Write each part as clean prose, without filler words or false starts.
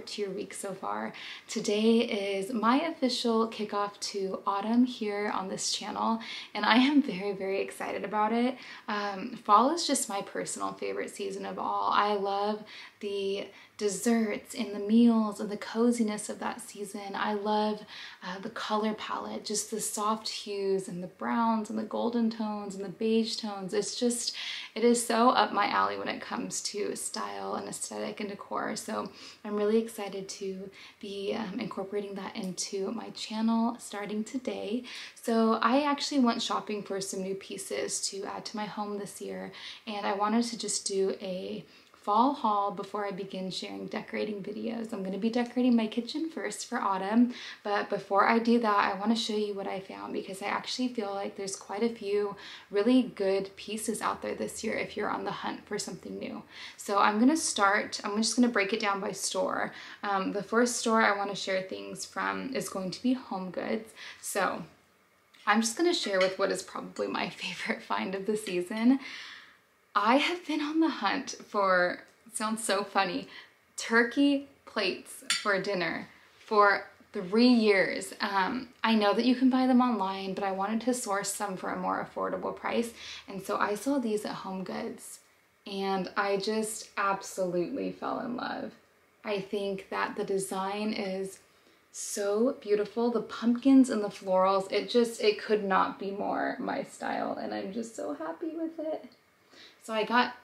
to your week so far. Today is my official kickoff to autumn here on this channel, and I am very, very excited about it. Fall is just my personal favorite season of all. I love the desserts and the meals and the coziness of that season. I love the color palette, just the soft hues and the browns and the golden tones and the beige tones. It is so up my alley when it comes to style and aesthetic and decor. So I'm really excited to be incorporating that into my channel starting today. So I actually went shopping for some new pieces to add to my home this year, and I wanted to just do a fall haul before I begin sharing decorating videos. I'm going to be decorating my kitchen first for autumn, but before I do that, I want to show you what I found, because I actually feel like there's quite a few really good pieces out there this year if you're on the hunt for something new. So I'm just going to break it down by store. The first store I want to share things from is going to be Home Goods. So I'm just going to share with what is probably my favorite find of the season. I have been on the hunt for, it sounds so funny, turkey plates for dinner for 3 years. I know that you can buy them online, but I wanted to source some for a more affordable price. And so I saw these at Home Goods, and I just absolutely fell in love. I think that the design is so beautiful. The pumpkins and the florals, it could not be more my style, and I'm just so happy with it. So I got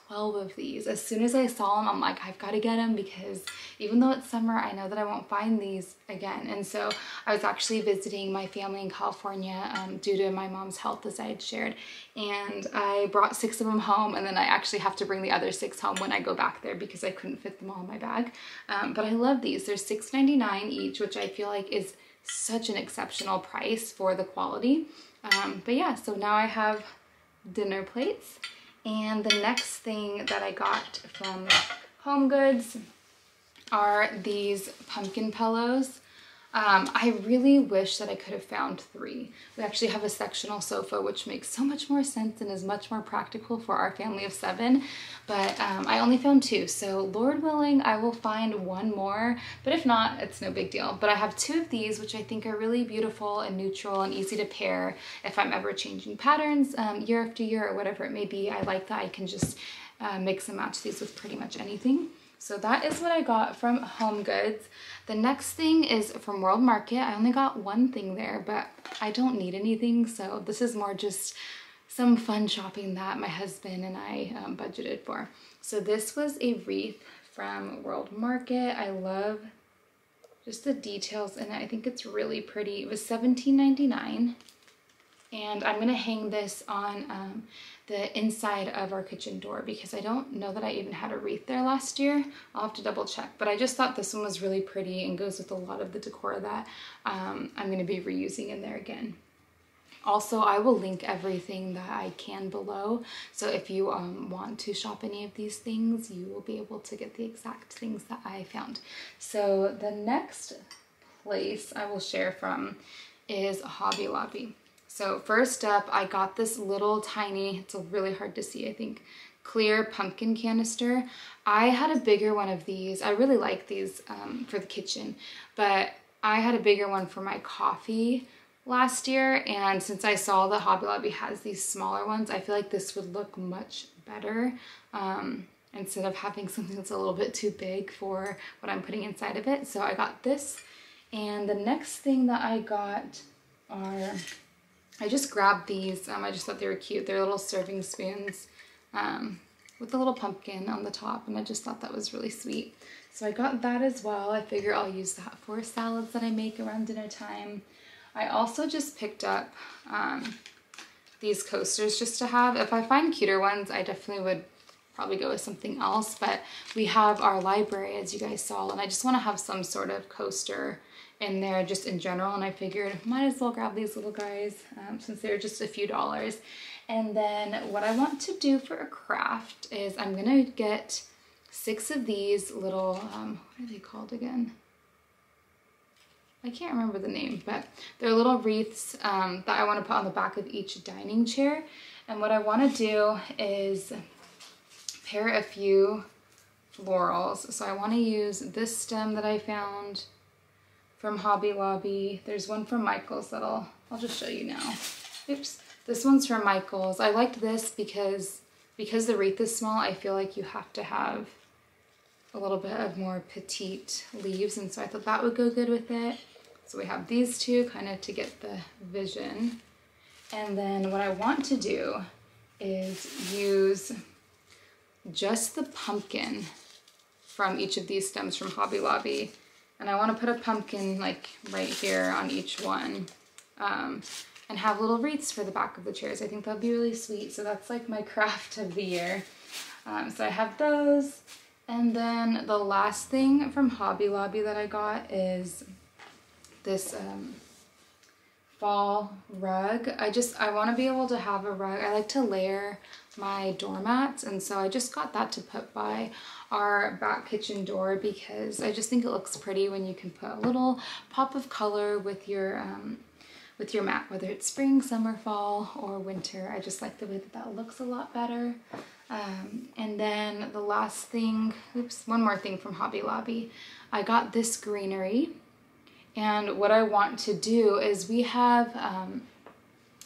12 of these. As soon as I saw them, I'm like, I've got to get them, because even though it's summer, I know that I won't find these again. And so I was actually visiting my family in California due to my mom's health, as I had shared. And I brought 6 of them home, and then I actually have to bring the other 6 home when I go back there because I couldn't fit them all in my bag. But I love these. They're $6.99 each, which I feel like is such an exceptional price for the quality. But yeah, so now I have dinner plates. And the next thing that I got from Home Goods are these pumpkin pillows. I really wish that I could have found 3. We actually have a sectional sofa, which makes so much more sense and is much more practical for our family of 7. But I only found 2. So Lord willing, I will find 1 more. But if not, it's no big deal. But I have 2 of these, which I think are really beautiful and neutral and easy to pair if I'm ever changing patterns year after year or whatever it may be. I like that I can just mix and match these with pretty much anything. So that is what I got from Home Goods. The next thing is from World Market. I only got 1 thing there, but I don't need anything, so this is more just some fun shopping that my husband and I budgeted for. So this was a wreath from World Market. I love just the details in it. I think it's really pretty. It was $17.99. And I'm gonna hang this on the inside of our kitchen door, because I don't know that I even had a wreath there last year. I'll have to double check, but I just thought this one was really pretty and goes with a lot of the decor that I'm gonna be reusing in there again. Also, I will link everything that I can below, so if you want to shop any of these things, you will be able to get the exact things that I found. So the next place I will share from is Hobby Lobby. So first up, I got this little tiny, it's really hard to see, I think, clear pumpkin canister. I had a bigger one of these. I really like these for the kitchen, but I had a bigger one for my coffee last year, and since I saw that Hobby Lobby has these smaller ones, I feel like this would look much better instead of having something that's a little bit too big for what I'm putting inside of it. So I got this, and the next thing that I got are, I just grabbed these. I just thought they were cute. They're little serving spoons with a little pumpkin on the top, and I just thought that was really sweet. So I got that as well. I figure I'll use that for salads that I make around dinner time. I also just picked up these coasters just to have. If I find cuter ones, I definitely would probably go with something else, but we have our library, as you guys saw, and I just want to have some sort of coaster in there just in general, and I figured might as well grab these little guys since they're just a few dollars. And then what I want to do for a craft is I'm gonna get 6 of these little, what are they called again? I can't remember the name, but they're little wreaths that I want to put on the back of each dining chair. And what I want to do is pair a few florals. So I want to use this stem that I found from Hobby Lobby. There's one from Michael's that I'll just show you now. Oops. This one's from Michael's. I liked this because the wreath is small, I feel like you have to have a little bit of more petite leaves, and so I thought that would go good with it. So we have these two kind of to get the vision. And then what I want to do is use just the pumpkin from each of these stems from Hobby Lobby. And I want to put a pumpkin like right here on each one, and have little wreaths for the back of the chairs. I think that'd be really sweet. So that's like my craft of the year. So I have those. And then the last thing from Hobby Lobby that I got is this fall rug. I want to be able to have a rug. I like to layer my doormats, and so I just got that to put by our back kitchen door because I just think it looks pretty when you can put a little pop of color with your mat, whether it's spring, summer, fall, or winter. I just like the way that that looks a lot better. And then the last thing, one more thing from Hobby Lobby. I got this greenery, and what I want to do is we have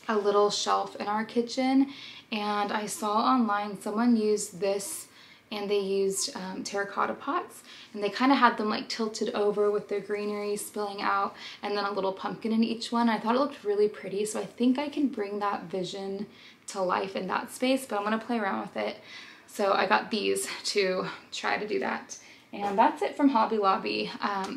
a little shelf in our kitchen, and I saw online someone used this, and they used terracotta pots, and they kind of had them like tilted over with their greenery spilling out, and then a little pumpkin in each one. I thought it looked really pretty, so I think I can bring that vision to life in that space, but I'm gonna play around with it. So I got these to try to do that. And that's it from Hobby Lobby.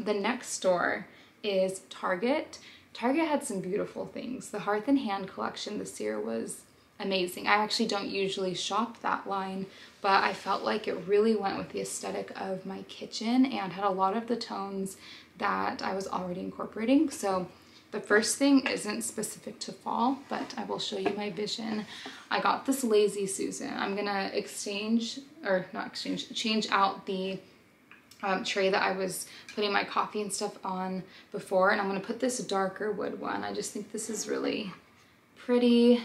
The next store is Target. Target had some beautiful things. The Hearth and Hand collection this year was amazing. I actually don't usually shop that line, but I felt like it really went with the aesthetic of my kitchen and had a lot of the tones that I was already incorporating. So the first thing isn't specific to fall, but I will show you my vision. I got this Lazy Susan. I'm gonna change out the tray that I was putting my coffee and stuff on before, and I'm gonna put this darker wood one. I just think this is really pretty.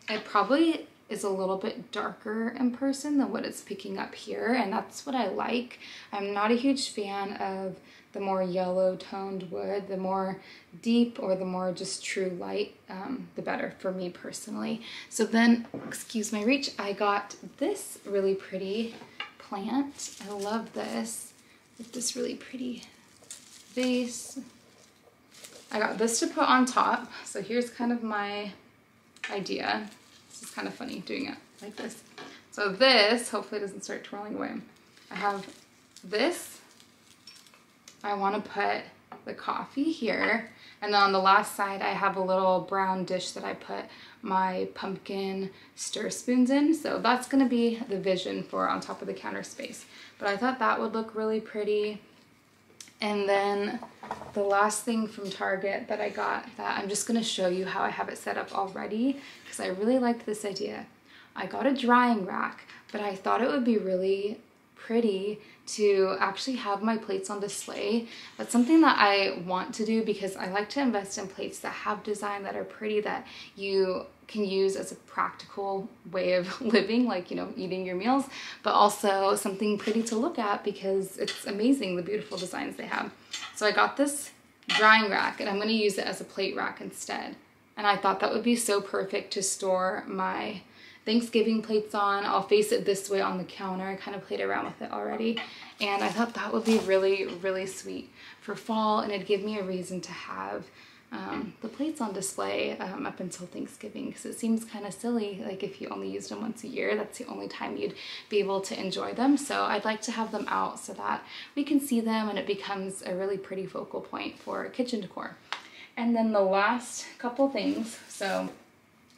It probably is a little bit darker in person than what it's picking up here, and that's what I like. I'm not a huge fan of the more yellow toned wood. The more deep or the more just true light, the better for me personally. So then, excuse my reach, I got this really pretty plant. I love this with this really pretty vase. I got this to put on top. So here's kind of my idea. This is kind of funny doing it like this. So this, hopefully it doesn't start twirling away. I have this. I want to put the coffee here, and then on the last side I have a little brown dish that I put my pumpkin stir spoons in. So that's going to be the vision for on top of the counter space, but I thought that would look really pretty. And then the last thing from Target that I got, that I'm just going to show you how I have it set up already because I really liked this idea. I got a drying rack, but I thought it would be really pretty to actually have my plates on display. That's something that I want to do because I like to invest in plates that have design, that are pretty, that you can use as a practical way of living, like, you know, eating your meals, but also something pretty to look at because it's amazing the beautiful designs they have. So I got this drying rack, and I'm going to use it as a plate rack instead. And I thought that would be so perfect to store my Thanksgiving plates on. I'll face it this way on the counter. I kind of played around with it already, and I thought that would be really, really sweet for fall, and it'd give me a reason to have the plates on display up until Thanksgiving, because it seems kind of silly, like if you only used them once a year, that's the only time you'd be able to enjoy them. So I'd like to have them out so that we can see them and it becomes a really pretty focal point for kitchen decor. And then the last couple things, so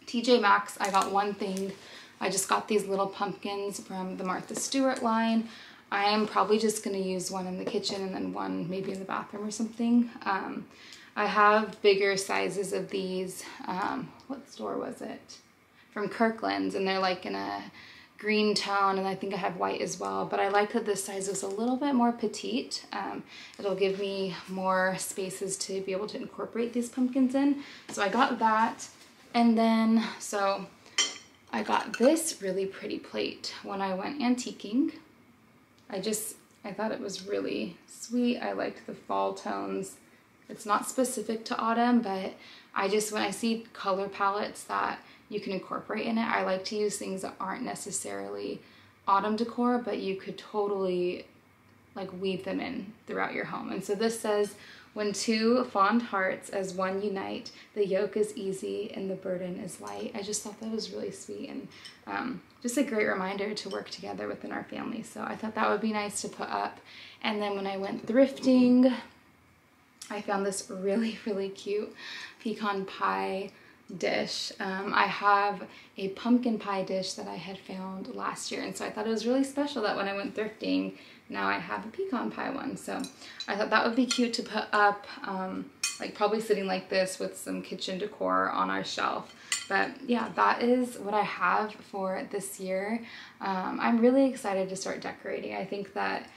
TJ Maxx, I got one thing. I just got these little pumpkins from the Martha Stewart line. I am probably just going to use one in the kitchen and then one maybe in the bathroom or something. I have bigger sizes of these. What store was it? From Kirkland's, and they're like in a green tone, and I think I have white as well, but I like that this size is a little bit more petite. It'll give me more spaces to be able to incorporate these pumpkins in. So I got that. And then, so I got this really pretty plate when I went antiquing. I thought it was really sweet. I liked the fall tones. It's not specific to autumn, but when I see color palettes that you can incorporate in it, I like to use things that aren't necessarily autumn decor, but you could totally like weave them in throughout your home. And so this says, when two fond hearts as one unite, the yoke is easy and the burden is light. I just thought that was really sweet, and just a great reminder to work together within our family. So I thought that would be nice to put up. And then when I went thrifting, I found this really, really cute pecan pie dish. I have a pumpkin pie dish that I had found last year, and so I thought it was really special that when I went thrifting, now I have a pecan pie one. So I thought that would be cute to put up, like probably sitting like this with some kitchen decor on our shelf. But yeah, that is what I have for this year. I'm really excited to start decorating. I think that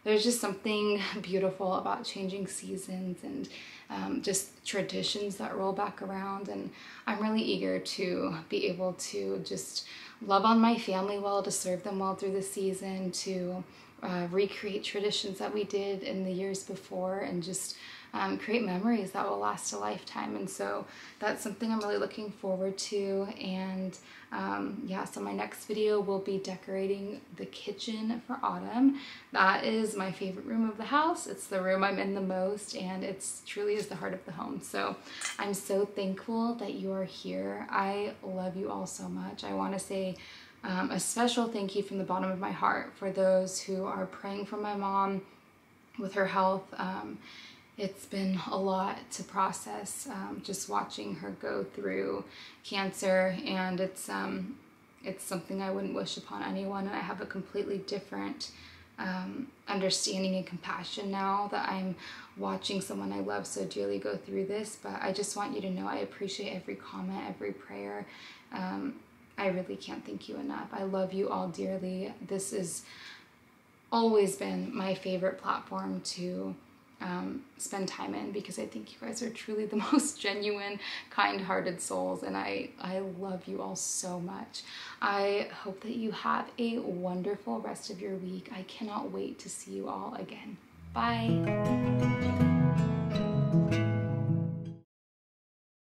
there's just something beautiful about changing seasons and just traditions that roll back around, and I'm really eager to be able to just love on my family well, to serve them well through the season, to recreate traditions that we did in the years before, and just create memories that will last a lifetime. And so that's something I'm really looking forward to. And yeah, so my next video will be decorating the kitchen for autumn. That is my favorite room of the house. It's the room I'm in the most, and it's truly is the heart of the home. So I'm so thankful that you are here. I love you all so much. I want to say a special thank you from the bottom of my heart for those who are praying for my mom with her health. It's been a lot to process, just watching her go through cancer, and it's something I wouldn't wish upon anyone. And I have a completely different understanding and compassion now that I'm watching someone I love so dearly go through this. But I just want you to know I appreciate every comment, every prayer. I really can't thank you enough. I love you all dearly. This has always been my favorite platform to spend time in, because I think you guys are truly the most genuine, kind-hearted souls, and I love you all so much. I hope that you have a wonderful rest of your week. I cannot wait to see you all again. Bye.